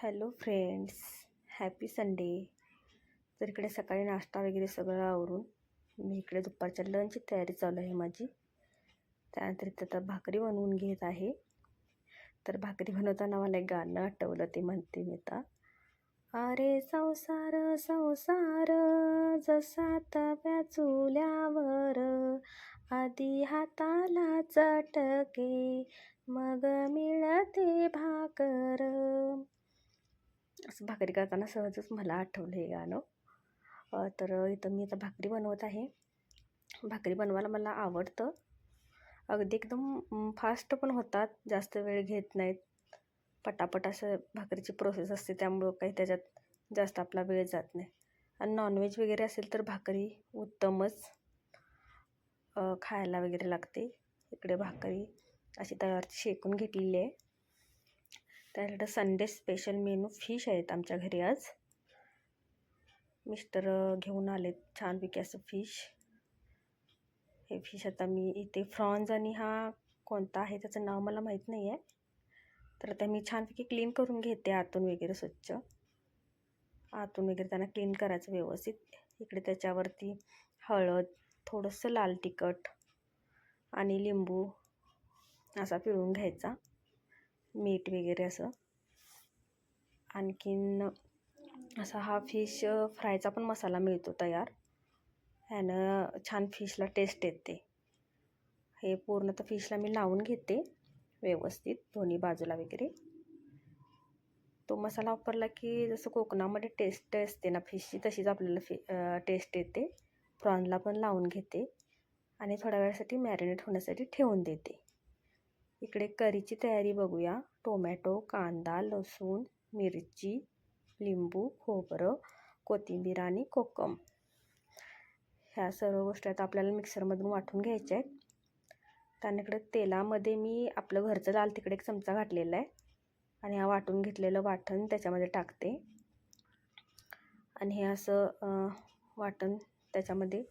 Hello friends, happy Sunday. तर इकडे सकाळी नाश्ता वगैरे सगळं आवरून मी इकडे दुपारच्या लंचची तयारी चालू आहे माझी. त्यानंतर इथं तर भाकरी बनवून घेत आहे. तर भाकरी बनवताना मला एक गाणं आठवलं, ते म्हणते मी आता. अरे संसार संसार जसा तव्या चुल्यावर, आधी हाताला चटके मग मिळते भाकर. असं भाकरी करताना सहजच मला आठवलं हे गाणं. तर इथं मी आता भाकरी बनवत आहे. भाकरी बनवायला मला आवडतं. अगदी एकदम फास्ट पण होतात, जास्त वेळ घेत नाहीत. पटापट असं भाकरीची प्रोसेस असते, त्यामुळं काही त्याच्यात जास्त आपला वेळ जात नाही. आणि नॉनव्हेज वगैरे असेल तर भाकरी उत्तमच खायला वगैरे लागते. इकडे भाकरी अशी तव्यावरती शेकून घेतलेली आहे. त्यासाठी संडे स्पेशल मेनू फिश आहेत आमच्या घरी आज. मिस्टर घेऊन आलेत छानपैकी असं फिश. हे फिश आता मी इथे फ्रॉन्ज आणि हा कोणता आहे त्याचं नाव मला माहीत नाही आहे. तर आता मी छानपैकी क्लीन करून घेते आतून वगैरे स्वच्छ. आतून वगैरे त्यांना क्लीन करायचं व्यवस्थित. इकडे त्याच्यावरती हळद, थोडंसं लाल तिखट आणि लिंबू असा पिळून घ्यायचा, मीठ वगैरे असं. आणखीन असा हा फिश फ्रायचा पण मसाला मिळतो तयार, ह्यानं छान फिशला टेस्ट येते. हे पूर्ण तर फिशला मी लावून घेते व्यवस्थित दोन्ही बाजूला वगैरे. तो मसाला वापरला की जसं कोकणामध्ये टेस्ट असते ना फिशची, तशीच आपल्याला टेस्ट येते. प्रॉनला पण लावून घेते आणि थोड्या वेळासाठी मॅरिनेट होण्यासाठी ठेवून देते. इकडे करीची तयारी बघूया. टोमॅटो, कांदा, लसूण, मिरची, लिंबू, खोबरं, कोथिंबीर आणि कोकम, ह्या सर्व गोष्टी आता आपल्याला मिक्सरमधून वाटून घ्यायच्या आहेत. त्यानंतर तेलामध्ये मी आपलं घरचं लाल तिखट 1 चमचा घातलेला आहे आणि हा वाटून घेतलेलं वाटण त्याच्यामध्ये टाकते. आणि हे असं वाटण त्याच्यामध्ये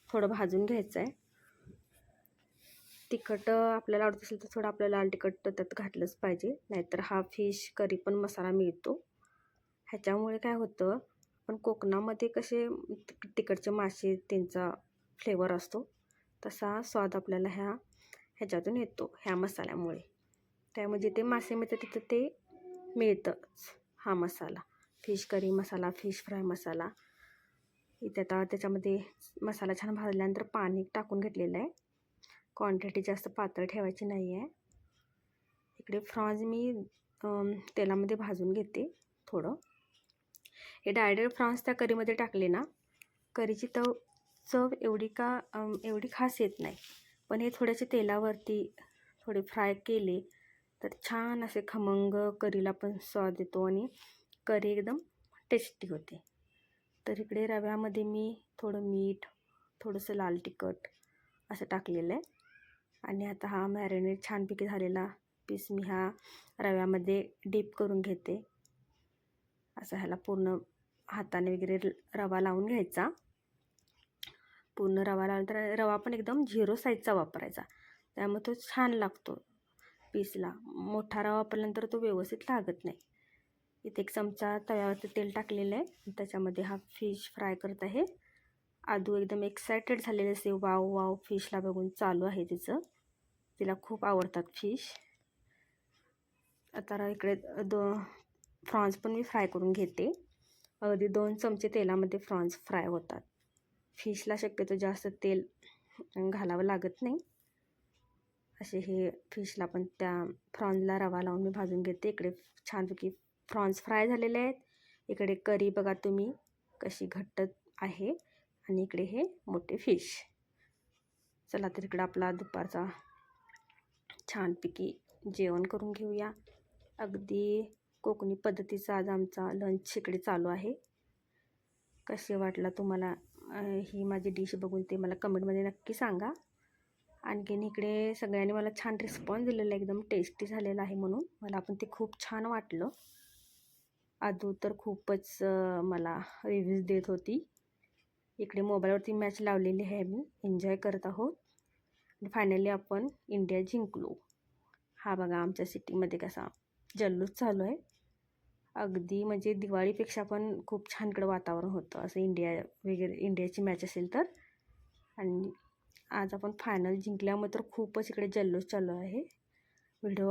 थोडं भाजून घ्यायचं आहे. तिखट आपल्याला आवडत असेल तर थोडं आपल्याला लाल तिखट त्यात घातलंच पाहिजे, नाहीतर हा फिश करी पण मसाला मिळतो. ह्याच्यामुळे काय होतं, पण कोकणामध्ये कसे तिकडचे मासे त्यांचा फ्लेवर असतो, तसा स्वाद आपल्याला ह्याच्यातून येतो ह्या मसाल्यामुळे. त्यामुळे जिथे मासे मिळतात तिथं ते मिळतंच हा मसाला, फिश करी मसाला, फिश फ्राय मसाला. इथे आता त्याच्यामध्ये मसाला छान भाजल्यानंतर पाणी टाकून घेतलेलं आहे. क्वांटिटी जास्त पातळ ठेवायची नाही आहे. इकडे फ्रॉन्ज मी तेलामध्ये भाजून घेते थोडं. हे डायरेक्ट फ्रॉन्स त्या करीमध्ये टाकले ना, करीची चव एवढी खास येत नाही. पण हे थोडेसे तेलावरती थोडे फ्राय केले तर छान असे खमंग करीला पण स्वाद येतो आणि करी एकदम टेस्टी होते. तर इकडे रव्यामध्ये मी थोडं मीठ, थोडंसं लाल तिखट असं टाकलेलं आहे. आणि आता हा मॅरिनेट छानपैकी झालेला पीस मी ह्या रव्यामध्ये डीप करून घेते. असं ह्याला पूर्ण हाताने वगैरे रवा लावून घ्यायचा. पूर्ण रवा लावल्यानंतर रवा पण एकदम 0 साईजचा वापरायचा, त्यामुळे तो छान लागतो पीसला. मोठा रवा वापरल्यानंतर तो व्यवस्थित लागत नाही. इथे 1 चमचा तव्यावरती तेल टाकलेलं आहे, त्याच्यामध्ये हा फिश फ्राय करत आहे. आदू एकदम एक्सायटेड झालेले असे, वाव वाव फिशला बघून चालू आहे तिला खूप आवडतात फिश. आता इकडे फ्रॉन्स पण मी फ्राय करून घेते. अगदी 2 चमचे तेलामध्ये फ्रॉन्स फ्राय होतात. फिशला शक्यतो जास्त तेल घालावं लागत नाही. असे हे फिशला पण त्या फ्रॉन्सला रवा लावून मी भाजून घेते. इकडे छानपैकी फ्रॉन्स फ्राय झालेले आहेत. इकडे करी बघा तुम्ही कशी घट्ट आहे आणि इकडे हे मोठे फिश. चला तर इकडं आपला दुपारचा छानपैकी जेवण करून घेऊया. अगदी कोकणी पद्धतीचा आज आमचा लंच इकडे चालू आहे. कसे वाटला तुम्हाला ही माझी डिश बघून ते मला कमेंटमध्ये नक्की सांगा. आणखीन इकडे सगळ्यांनी मला छान रिस्पॉन्स दिलेला, एकदम टेस्टी झालेला आहे म्हणून मला पण ते खूप छान वाटलं. आदू तर खूपच मला रिव्ह्यूज देत होती. इकडे मोबाईलवरती मॅच लावलेली आहे, मी एन्जॉय करत आहोत. आणि फायनली आपण इंडिया जिंकलो. हा बघा आमच्या सिटीमध्ये कसा जल्लोष चालू आहे. अगदी म्हणजे दिवाळीपेक्षा पण खूप छान इकडं वातावरण होतं असं इंडियाची मॅच असेल तर. आणि आज आपण फायनल जिंकल्यामुळे तर खूपच इकडे जल्लोष चालू आहे. व्हिडिओ